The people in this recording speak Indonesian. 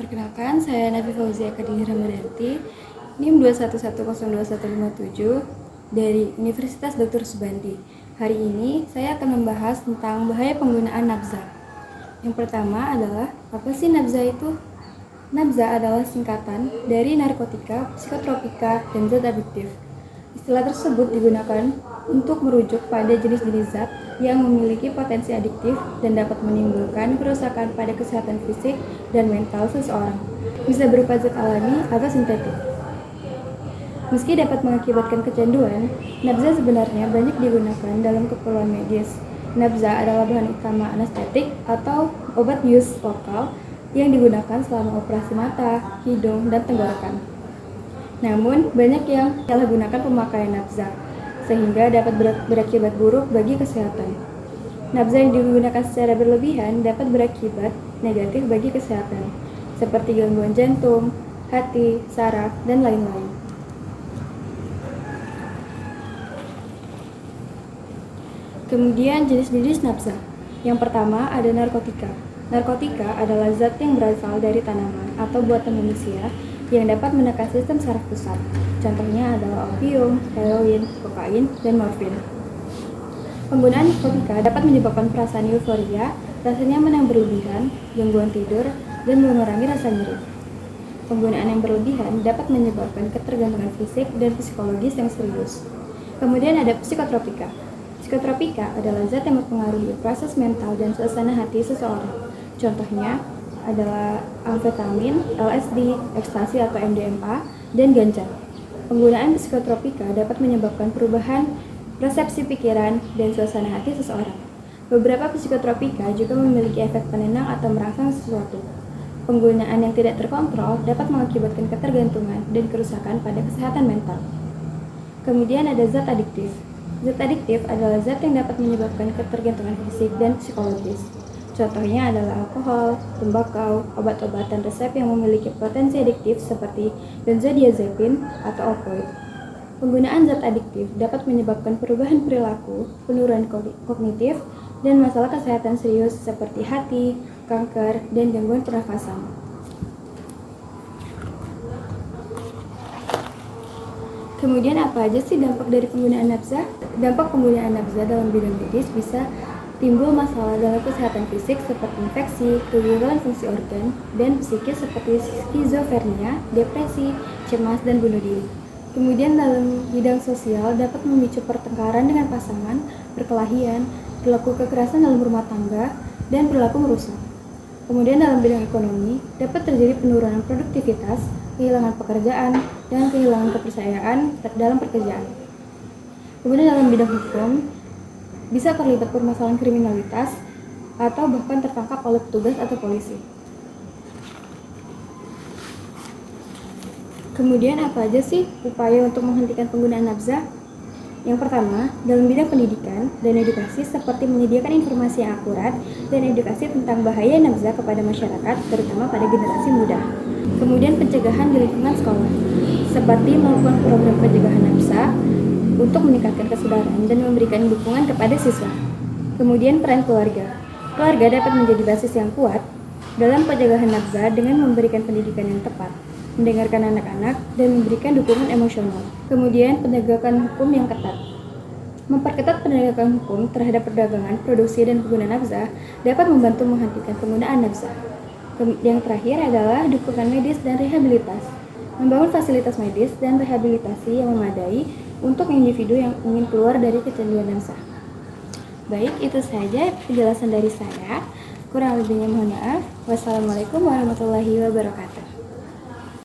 Perkenalkan, saya Nafi Fauzia Kadiri Ramadanti, NIM 211021157 dari Universitas Dr. Subandi. Hari ini saya akan membahas tentang bahaya penggunaan nabza. Yang pertama adalah, apa sih nabza itu? Nabza adalah singkatan dari narkotika, psikotropika, dan zat adiktif. Istilah tersebut digunakan untuk merujuk pada jenis-jenis zat yang memiliki potensi adiktif dan dapat menimbulkan kerusakan pada kesehatan fisik dan mental seseorang. Bisa berupa zat alami atau sintetik. Meski dapat mengakibatkan kecanduan, nabza sebenarnya banyak digunakan dalam keperluan medis. Nabza adalah bahan utama anestetik atau obat bius lokal yang digunakan selama operasi mata, hidung, dan tenggorokan. Namun, banyak yang menyalahgunakan pemakaian nabza, sehingga dapat berakibat buruk bagi kesehatan. Nabza yang digunakan secara berlebihan dapat berakibat negatif bagi kesehatan, seperti gangguan jantung, hati, saraf, dan lain-lain. Kemudian jenis-jenis nabza. Yang pertama ada narkotika. Narkotika adalah zat yang berasal dari tanaman atau buatan manusia yang dapat menekan sistem saraf pusat. Contohnya adalah opium, heroin, kokain, dan morfin. Penggunaan narkotika dapat menyebabkan perasaan euforia, rasa nyaman yang berlebihan, gangguan tidur, dan mengurangi rasa nyeri. Penggunaan yang berlebihan dapat menyebabkan ketergantungan fisik dan psikologis yang serius. Kemudian ada psikotropika. Psikotropika adalah zat yang mempengaruhi proses mental dan suasana hati seseorang. Contohnya adalah amfetamin, LSD, ekstasi atau MDMA, dan ganja. Penggunaan psikotropika dapat menyebabkan perubahan persepsi pikiran dan suasana hati seseorang. Beberapa psikotropika juga memiliki efek penenang atau merangsang sesuatu. Penggunaan yang tidak terkontrol dapat mengakibatkan ketergantungan dan kerusakan pada kesehatan mental. Kemudian ada zat adiktif. Zat adiktif adalah zat yang dapat menyebabkan ketergantungan fisik dan psikologis. Contohnya adalah alkohol, tembakau, obat-obatan resep yang memiliki potensi adiktif seperti benzodiazepin atau opioid. Penggunaan zat adiktif dapat menyebabkan perubahan perilaku, penurunan kognitif, dan masalah kesehatan serius seperti hati, kanker, dan gangguan pernafasan. Kemudian apa aja sih dampak dari penggunaan nabza? Dampak penggunaan nabza dalam bidang medis bisa timbul masalah dalam kesehatan fisik seperti infeksi, kegagalan fungsi organ, dan psikis seperti skizofrenia, depresi, cemas, dan bunuh diri. Kemudian dalam bidang sosial dapat memicu pertengkaran dengan pasangan, perkelahian, perilaku kekerasan dalam rumah tangga, dan perilaku merusak. Kemudian dalam bidang ekonomi dapat terjadi penurunan produktivitas, kehilangan pekerjaan, dan kehilangan kepercayaan dalam pekerjaan. Kemudian dalam bidang hukum bisa terlibat permasalahan kriminalitas atau bahkan tertangkap oleh petugas atau polisi. Kemudian apa aja sih upaya untuk menghentikan penggunaan nabza? Yang pertama, dalam bidang pendidikan dan edukasi seperti menyediakan informasi yang akurat dan edukasi tentang bahaya nabza kepada masyarakat, terutama pada generasi muda. Kemudian pencegahan di lingkungan sekolah, seperti melakukan program pencegahan nabza untuk meningkatkan kesadaran dan memberikan dukungan kepada siswa. Kemudian peran keluarga. Keluarga dapat menjadi basis yang kuat dalam pencegahan nabza dengan memberikan pendidikan yang tepat, mendengarkan anak-anak, dan memberikan dukungan emosional. Kemudian penegakan hukum yang ketat. Memperketat penegakan hukum terhadap perdagangan, produksi, dan penggunaan nabza dapat membantu menghentikan penggunaan nabza. Yang terakhir adalah dukungan medis dan rehabilitasi. Membangun fasilitas medis dan rehabilitasi yang memadai untuk individu yang ingin keluar dari kecanduan nabza. Baik, itu saja penjelasan dari saya. Kurang lebihnya mohon maaf. Wassalamualaikum warahmatullahi wabarakatuh.